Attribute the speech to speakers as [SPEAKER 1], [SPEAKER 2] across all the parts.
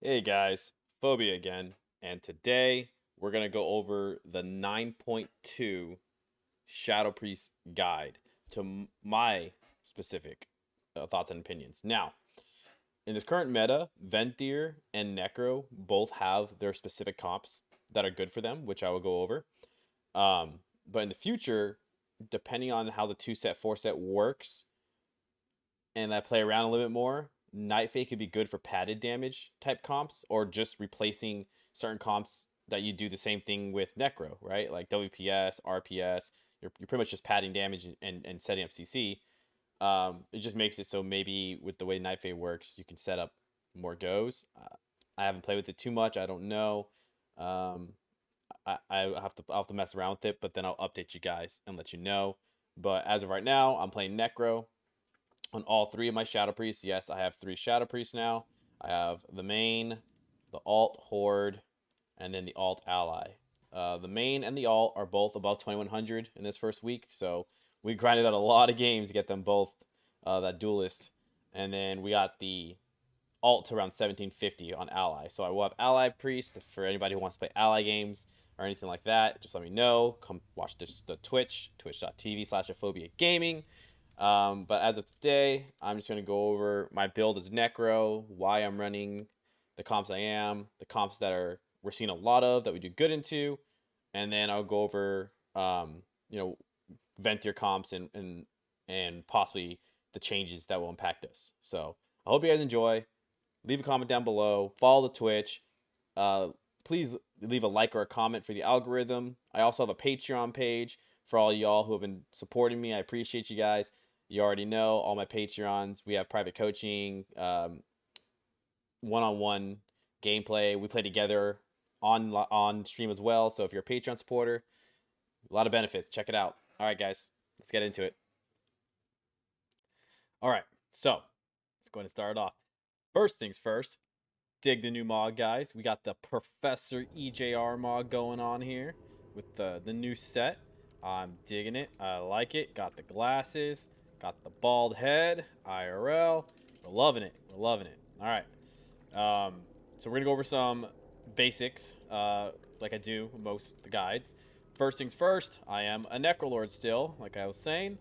[SPEAKER 1] Hey guys, Phobia again, and today we're going to go over the 9.2 Shadowpriest guide to my specific thoughts and opinions. Now, in this current meta, Venthyr and Necro both have their specific comps that are good for them, which I will go over. But in the future, depending on how the 2-set, 4-set works, and I play around a little bit more, Night Fate could be good for padded damage type comps, or just replacing certain comps that you do the same thing with Necro, right? Like WPS, RPS. You're pretty much just padding damage and setting up CC. It just makes it so maybe with the way Night Fate works, you can set up more goes. I haven't played with it too much. I don't know. Um, I'll have to mess around with it, but then I'll update you guys and let you know. But as of right now, I'm playing Necro on all three of my Shadow Priests. Yes, I have 3 Shadow Priests now. I have the main, the alt Horde, and then the alt ally. The main and the alt are both above 2100 in this first week, so we grinded out a lot of games to get them both that duelist. And then we got the alt to around 1750 on ally. So I will have ally priest for anybody who wants to play ally games or anything like that. Just let me know. Come watch the Twitch, twitch.tv/aphobia gaming. But as of today, I'm just going to go over my build as Necro, why I'm running the comps I am, the comps that we're seeing a lot of that we do good into, and then I'll go over you know, Venthyr comps and possibly the changes that will impact us. So I hope you guys enjoy. Leave a comment down below. Follow the Twitch. Please leave a like or a comment for the algorithm. I also have a Patreon page for all y'all who have been supporting me. I appreciate you guys. You already know all my Patreons. We have private coaching, one-on-one gameplay. We play together on stream as well. So if you're a Patreon supporter, a lot of benefits. Check it out. All right, guys, let's get into it. All right, so let's go ahead and start it off. First things first, dig the new mod, guys. We got the Professor EJR mod going on here with the new set. I'm digging it. I like it. Got the glasses. Got the bald head. IRL. We're loving it. We're loving it. All right. So we're going to go over some basics like I do with most of the guides. First things first, I am a Necrolord still, like I was saying.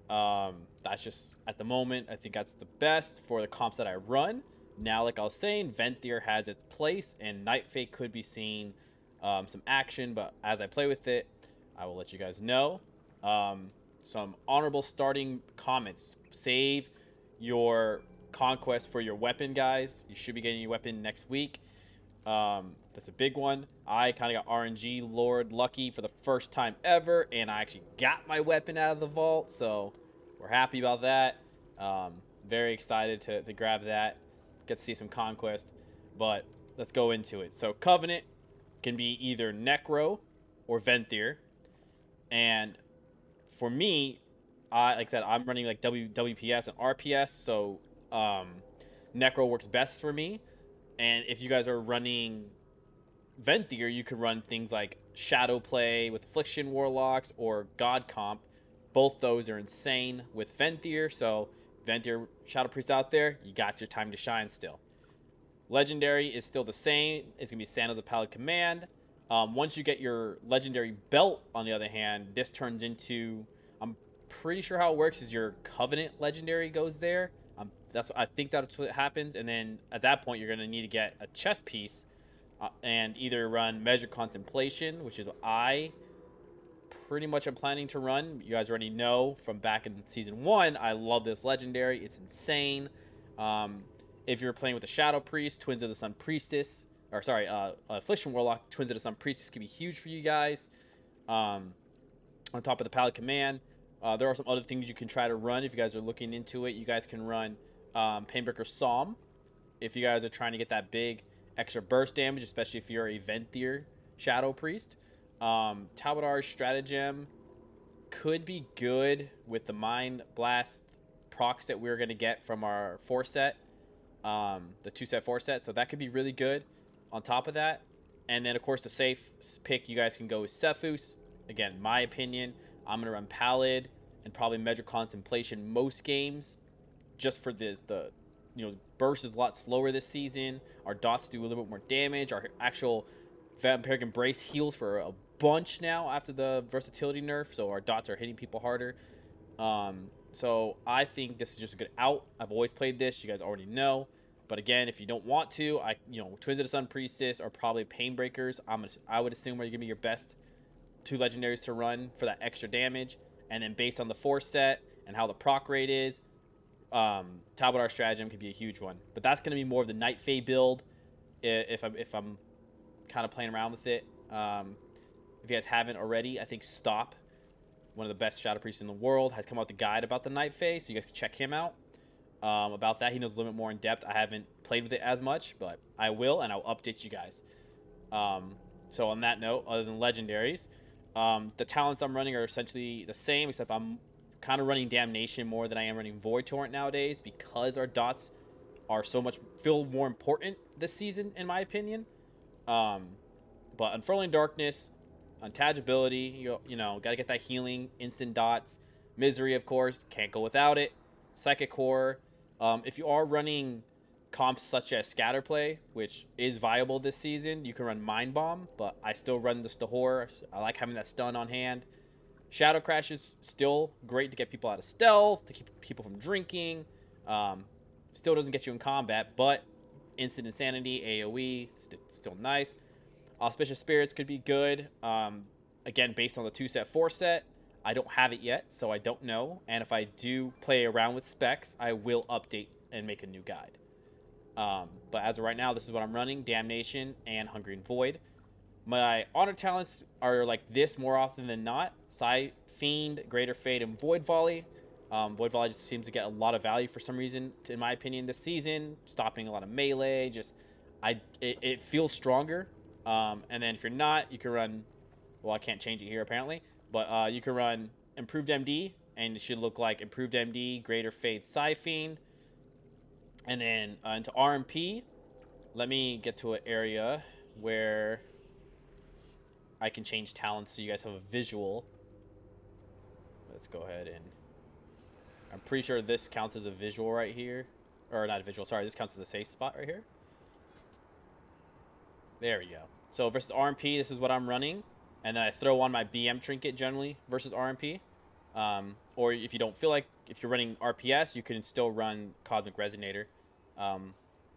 [SPEAKER 1] That's just, at the moment, I think that's the best for the comps that I run. Now, like I was saying, Venthyr has its place, and Night Fate could be seeing some action, but as I play with it, I will let you guys know. Some honorable starting comments. Save your conquest for your weapon, guys. You should be getting your weapon next week. That's a big one. I kind of got RNG Lord lucky for the first time ever, and I actually got my weapon out of the vault, so we're happy about that. Very excited to grab that, get to see some conquest, but let's go into it. So Covenant can be either Necro or Venthyr, and for me, like I said, I'm running like WPS and RPS, so Necro works best for me. And if you guys are running Venthyr, you can run things like Shadow Play with Affliction Warlocks or God Comp. Both those are insane with Venthyr, so Venthyr Shadow Priest out there, you got your time to shine still. Legendary is still the same. It's going to be Sandals of Pallid Command. Once you get your Legendary Belt, on the other hand, this turns into... I'm pretty sure how it works is your Covenant Legendary goes there. I think that's what happens. And then at that point, you're going to need to get a chest piece and either run Measure Contemplation, which is I pretty much am planning to run. You guys already know from back in Season 1, I love this Legendary. It's insane. If you're playing with the Shadow Priest, Twins of the Sun Priestess, or sorry, Affliction Warlock, Twins of the Sun Priestess can be huge for you guys. On top of the Pallid Command, there are some other things you can try to run if you guys are looking into it. You guys can run Painbreaker Psalm if you guys are trying to get that big extra burst damage, especially if you're a Venthyr Shadow Priest. Talbotard Stratagem could be good with the Mind Blast procs that we're going to get from our 4-set, the 2-set 4-set. So that could be really good on top of that. And then, of course, the safe pick you guys can go with Cephus. Again, my opinion, I'm going to run Pallid and probably Measure Contemplation most games just for the burst is a lot slower this season. Our dots do a little bit more damage. Our actual Vampiric Embrace heals for a bunch now after the versatility nerf, so our dots are hitting people harder. So I think this is just a good out. I've always played this. You guys already know. But again, if you don't want to, Twins of the Sun Priestess are probably Pain Breakers. I would assume are going to be your best 2 legendaries to run for that extra damage. And then based on the force set and how the proc rate is, Talbot Stratagem could be a huge one. But that's going to be more of the Night Fae build if I'm kind of playing around with it. If you guys haven't already, I think Stop, one of the best Shadow Priests in the world, has come out with a guide about the Night Fae, so you guys can check him out about that. He knows a little bit more in depth. I haven't played with it as much, but I will, and I'll update you guys. So on that note, other than legendaries, the talents I'm running are essentially the same, except I'm kind of running Damnation more than I am running Void Torrent nowadays because our dots are feel more important this season, in my opinion. But Unfurling Darkness, Untagibility, gotta get that healing, instant dots. Misery, of course, can't go without it. Psychic Core. If you are running comps such as Scatterplay, which is viable this season, you can run Mind Bomb, but I still run the Horror. I like having that stun on hand. Shadow Crash is still great to get people out of stealth, to keep people from drinking. Still doesn't get you in combat, but Instant Insanity, AoE, still nice. Auspicious Spirits could be good. Again, based on the 2-set, 4-set. I don't have it yet, so I don't know. And if I do play around with specs, I will update and make a new guide. But as of right now, this is what I'm running. Damnation and Hungry and Void. My honor talents are like this more often than not. Fiend, Greater Fate, and Void Volley. Void Volley just seems to get a lot of value for some reason, in my opinion, this season. Stopping a lot of melee. It feels stronger. And then if you're not, you can run... Well, I can't change it here, apparently. But you can run Improved MD, and it should look like Improved MD, Greater Fate, Fiend. And then into RMP, let me get to an area where I can change talents so you guys have a visual. Let's go ahead and... I'm pretty sure this counts as a visual right here. Or not a visual, sorry, this counts as a safe spot right here. There we go. So versus RMP, this is what I'm running. And then I throw on my BM trinket generally versus RMP. Or if you don't feel like, if you're running RPS, you can still run Cosmic Resonator.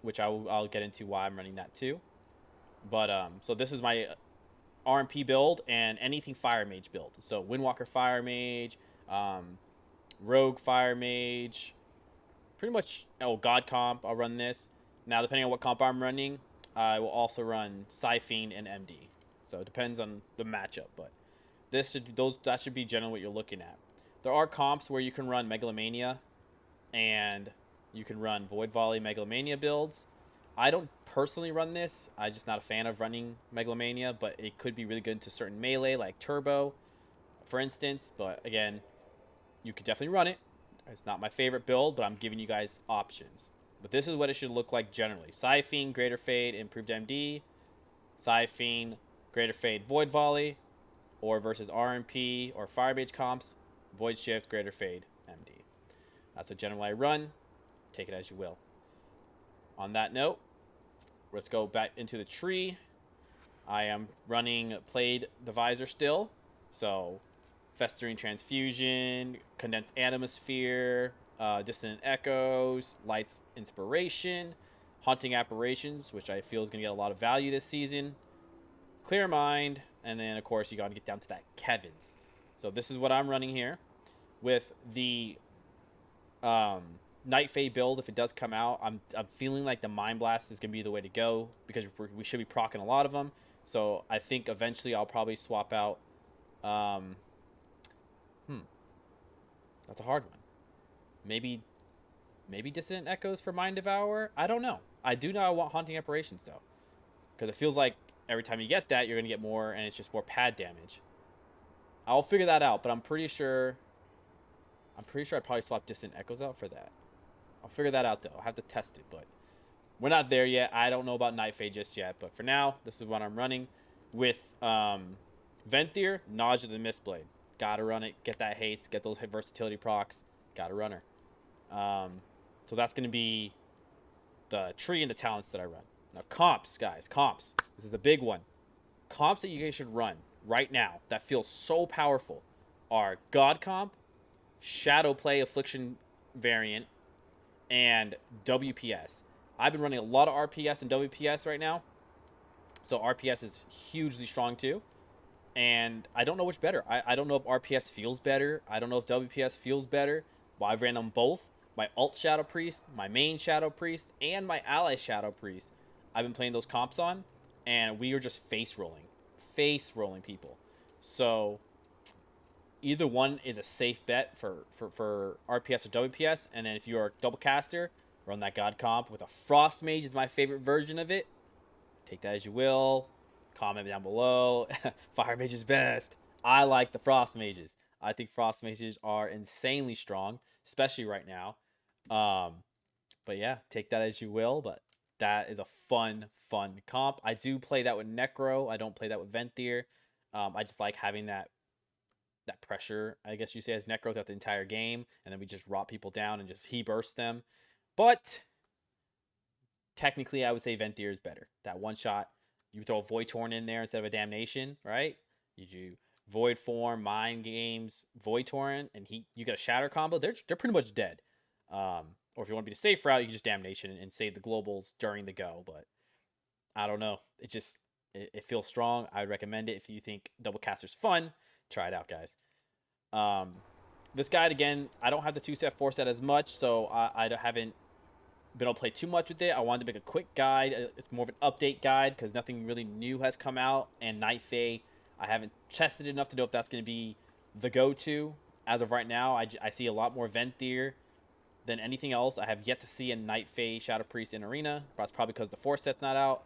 [SPEAKER 1] Which I'll get into why I'm running that too. But so this is my RMP build and anything Fire Mage build. So Windwalker Fire Mage, Rogue Fire Mage, pretty much, God Comp, I'll run this. Now depending on what comp I'm running, I will also run Fiend and MD. So it depends on the matchup, but that should be generally what you're looking at. There are comps where you can run Megalomania and you can run Void Volley Megalomania builds. I don't personally run this. I'm just not a fan of running Megalomania, but it could be really good to certain melee like Turbo, for instance. But again, you could definitely run it. It's not my favorite build, but I'm giving you guys options. But this is what it should look like generally. Fiend, Greater Fate, Improved MD. Fiend, Greater Fate, Void Volley. Or versus RMP or Fire Mage comps, Void Shift, Greater Fate, MD. That's what generally I run. Take it as you will. On that note, let's go back into the tree. I am running Played Divisor still. So, Festering Transfusion, Condensed Atmosphere, Dissonant Echoes, Light's Inspiration, Haunting Apparitions, which I feel is going to get a lot of value this season, Clear Mind, and then, of course, you got to get down to that Kevin's. So this is what I'm running here. With the Night Fae build, if it does come out, I'm feeling like the Mind Blast is going to be the way to go because we should be proccing a lot of them. So I think eventually I'll probably swap out... That's a hard one. Maybe Dissonant Echoes for Mind Devourer? I don't know. I do know I want Haunting Apparitions, though. Because it feels like every time you get that, you're going to get more, and it's just more pad damage. I'll figure that out, but I'm pretty sure I'd probably swap Dissonant Echoes out for that. I'll figure that out, though. I'll have to test it, but we're not there yet. I don't know about Night Fae just yet, but for now, this is what I'm running. With Venthyr, Nausea the Mistblade. Gotta run it. Get that haste. Get those versatility procs. Gotta run her. So that's going to be the tree and the talents that I run. Now, comps, guys, comps. This is a big one. Comps that you guys should run right now that feel so powerful are God comp, Shadow Play Affliction variant, and WPS. I've been running a lot of RPS and WPS right now, so RPS is hugely strong too. And I don't know which better. I don't know if RPS feels better. I don't know if WPS feels better. But I've ran them both. My alt Shadowpriest, my main Shadowpriest, and my ally Shadowpriest. I've been playing those comps on, and we are just face rolling people. So either one is a safe bet for RPS or WPS. And then if you are a double caster, run that God comp with a Frost Mage is my favorite version of it. Take that as you will. Comment down below. Fire Mage is best. I like the Frost Mages. I think Frost Mages are insanely strong, especially right now. But yeah, take that as you will. But that is a fun comp. I do play that with Necro. I don't play that with Venthyr. I just like having that pressure, I guess you say, as Necro throughout the entire game, and then we just rot people down and just burst them. But technically, I would say Venthyr is better. That one shot, you throw a Void Torn in there instead of a Damnation, right? You do Void Form, Mind Games, Void Torrent, and you get a Shatter combo. They're pretty much dead. Or if you want to be the safe route, you can just Damnation and save the globals during the go. But I don't know. It feels strong. I would recommend it if you think Double Caster's fun. Try it out, guys. This guide, again, I don't have the 2-set, 4-set as much, so I haven't been able to play too much with it. I wanted to make a quick guide. It's more of an update guide because nothing really new has come out. And Night Fae, I haven't tested it enough to know if that's going to be the go-to. As of right now, I see a lot more Venthyr than anything else. I have yet to see a Night Fae Shadowpriest in Arena. That's probably because the 4-set's not out.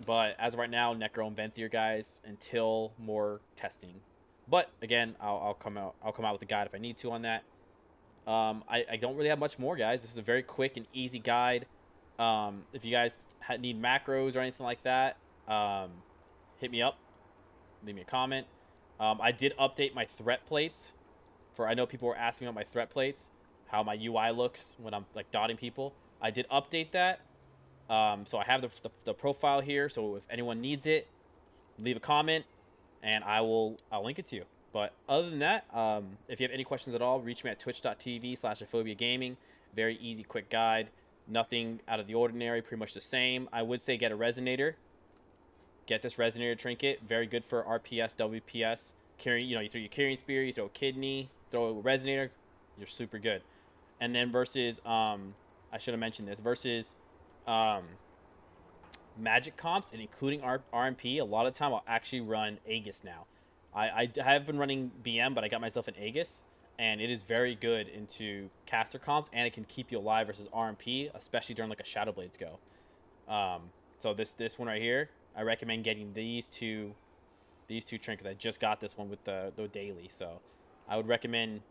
[SPEAKER 1] But as of right now, Necro and Venthyr, guys, until more testing. But again, I'll come out with a guide if I need to on that. I don't really have much more, guys. This is a very quick and easy guide. If you guys need macros or anything like that, hit me up. Leave me a comment. I did update my threat plates. I know people were asking about my threat plates, how my UI looks when I'm like dotting people. I did update that. So I have the profile here. So if anyone needs it, leave a comment, and I'll link it to you. But other than that, if you have any questions at all, reach me at twitch.tv/aphobiagaming. Very easy, quick guide. Nothing out of the ordinary. Pretty much the same. I would say get a Resonator. Get this Resonator trinket. Very good for RPS, WPS. You throw your Carrying Spear, you throw a Kidney, throw a Resonator. You're super good. And then versus, I should have mentioned this, versus magic comps and including RMP, a lot of time I'll actually run Aegis now. I have been running BM, but I got myself an Aegis, and it is very good into caster comps, and it can keep you alive versus RMP, especially during like a Shadowblades go. So this one right here, I recommend getting these two trinkets. I just got this one with the daily, so I would recommend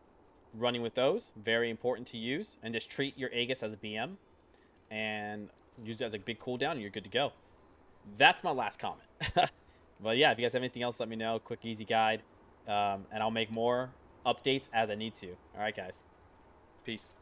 [SPEAKER 1] running with those. Very important to use, and just treat your Aegis as a BM, and use it as a big cooldown, and you're good to go. That's my last comment. But yeah, if you guys have anything else, let me know. Quick, easy guide. And I'll make more updates as I need to. All right, guys. Peace.